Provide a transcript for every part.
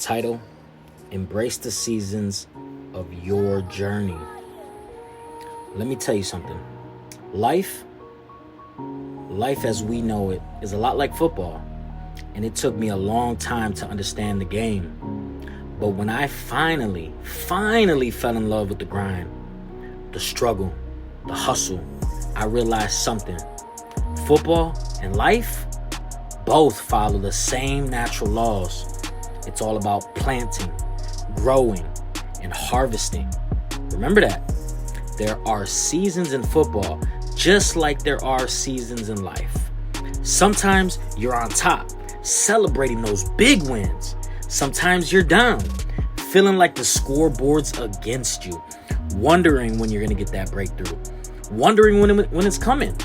Title: Embrace the seasons of your journey. Let me tell you something. Life as we know it is a lot like football, and it took me a long time to understand the game. But when I finally fell in love with the grind, the struggle, the hustle, I realized something. Football and life both follow the same natural laws. It's all about planting, growing, and harvesting. Remember that. There are seasons in football, just like there are seasons in life. Sometimes you're on top, celebrating those big wins. Sometimes you're down, feeling like the scoreboard's against you, wondering when you're going to get that breakthrough, wondering when it's coming.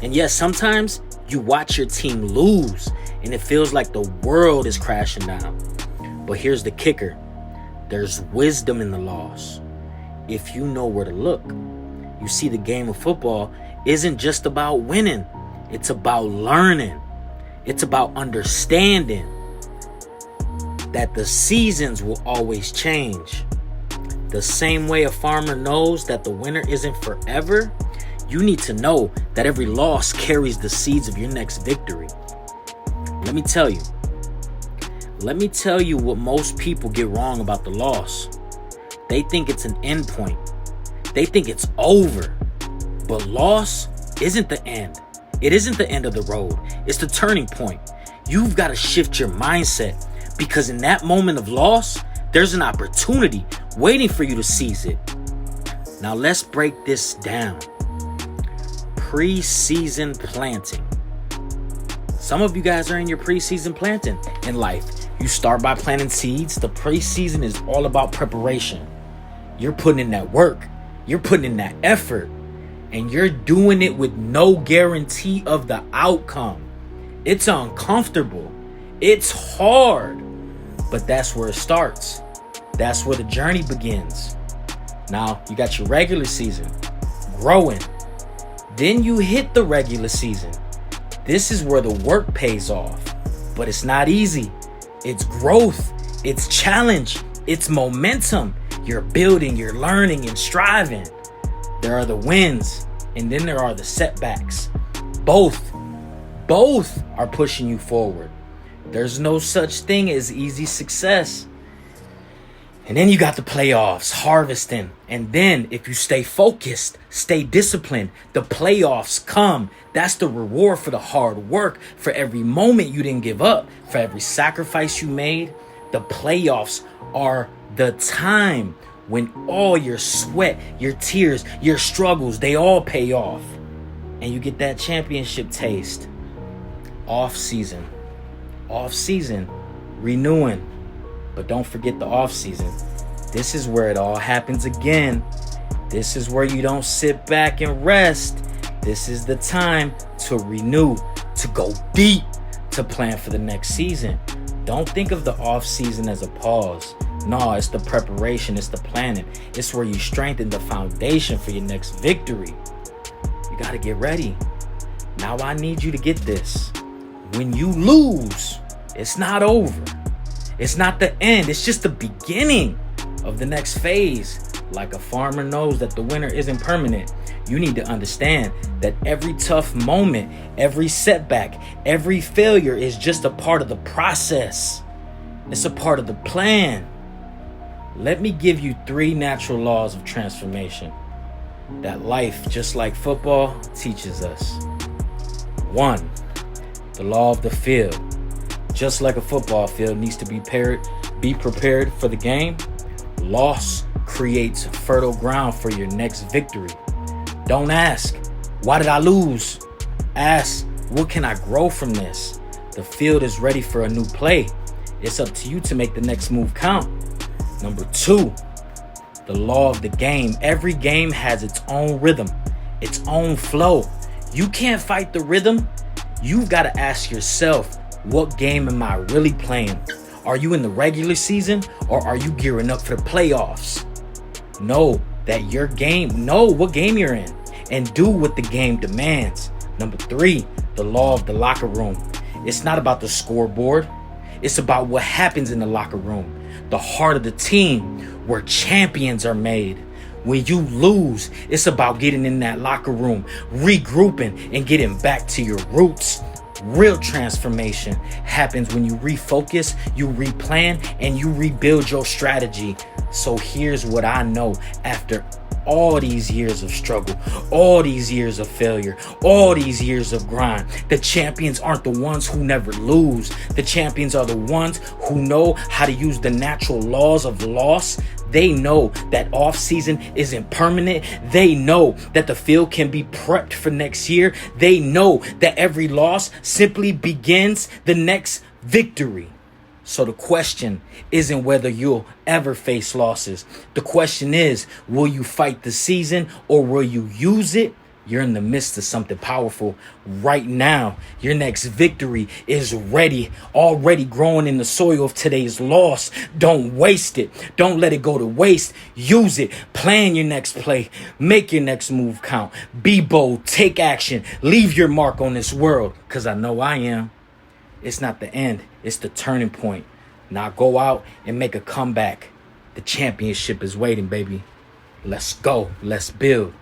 And yes, sometimes you watch your team lose, and it feels like the world is crashing down. But here's the kicker. There's wisdom in the loss. If you know where to look, you see the game of football isn't just about winning. It's about learning. It's about understanding that the seasons will always change. The same way a farmer knows that the winter isn't forever, you need to know that every loss carries the seeds of your next victory. Let me tell you what most people get wrong about the loss. They think it's an end point. They think it's over. But loss isn't the end. It isn't the end of the road. It's the turning point. You've got to shift your mindset, because in that moment of loss, there's an opportunity waiting for you to seize it. Now let's break this down. Pre-season planting. Some of you guys are in your pre-season planting in life. You start by planting seeds. The pre-season is all about preparation. You're putting in that work. You're putting in that effort. And you're doing it with no guarantee of the outcome. It's uncomfortable. It's hard. But that's where it starts. That's where the journey begins. Now, you got your regular season, growing. Then you hit the regular season. This is where the work pays off. But it's not easy. It's growth. It's challenge. It's momentum. You're building, you're learning, and striving. There are the wins, and then there are the setbacks. Both are pushing you forward. There's no such thing as easy success. And then you got the playoffs, harvesting. And then if you stay focused, stay disciplined, the playoffs come. That's the reward for the hard work, for every moment you didn't give up, for every sacrifice you made. The playoffs are the time when all your sweat, your tears, your struggles, they all pay off. And you get that championship taste. Off season, renewing. But don't forget the off season. This is where it all happens again. This is where you don't sit back and rest. This is the time to renew, to go deep, to plan for the next season. Don't think of the off season as a pause. No, it's the preparation, it's the planning. It's where you strengthen the foundation for your next victory. You got to get ready. Now I need you to get this. When you lose, it's not over. It's not the end. It's just the beginning of the next phase. Like a farmer knows that the winter isn't permanent, you need to understand that every tough moment, every setback, every failure is just a part of the process. It's a part of the plan. Let me give you 3 natural laws of transformation that life, just like football, teaches us. 1, the law of the field. Just like a football field needs to be prepared for the game, loss creates fertile ground for your next victory. Don't ask, why did I lose? Ask, what can I grow from this? The field is ready for a new play. It's up to you to make the next move count. Number 2, the law of the game. Every game has its own rhythm, its own flow. You can't fight the rhythm. You've got to ask yourself, what game am I really playing? Are you in the regular season, or are you gearing up for the playoffs? Know that your game, know what game you're in, and do what the game demands. Number 3, the law of the locker room. It's not about the scoreboard. It's about what happens in the locker room, the heart of the team, where champions are made. When you lose, it's about getting in that locker room, regrouping, and getting back to your roots. Real transformation happens when you refocus, you replan, and you rebuild your strategy. So here's what I know after all these years of struggle, all these years of failure, all these years of grind. The champions aren't the ones who never lose. The champions are the ones who know how to use the natural laws of loss. They know that off season isn't permanent. They know that the field can be prepped for next year. They know that every loss simply begins the next victory. So the question isn't whether you'll ever face losses. The question is, will you fight the season or will you use it? You're in the midst of something powerful right now. Your next victory is ready, already growing in the soil of today's loss. Don't waste it. Don't let it go to waste. Use it. Plan your next play. Make your next move count. Be bold. Take action. Leave your mark on this world, because I know I am. It's not the end. It's the turning point. Now go out and make a comeback. The championship is waiting, baby. Let's go. Let's build.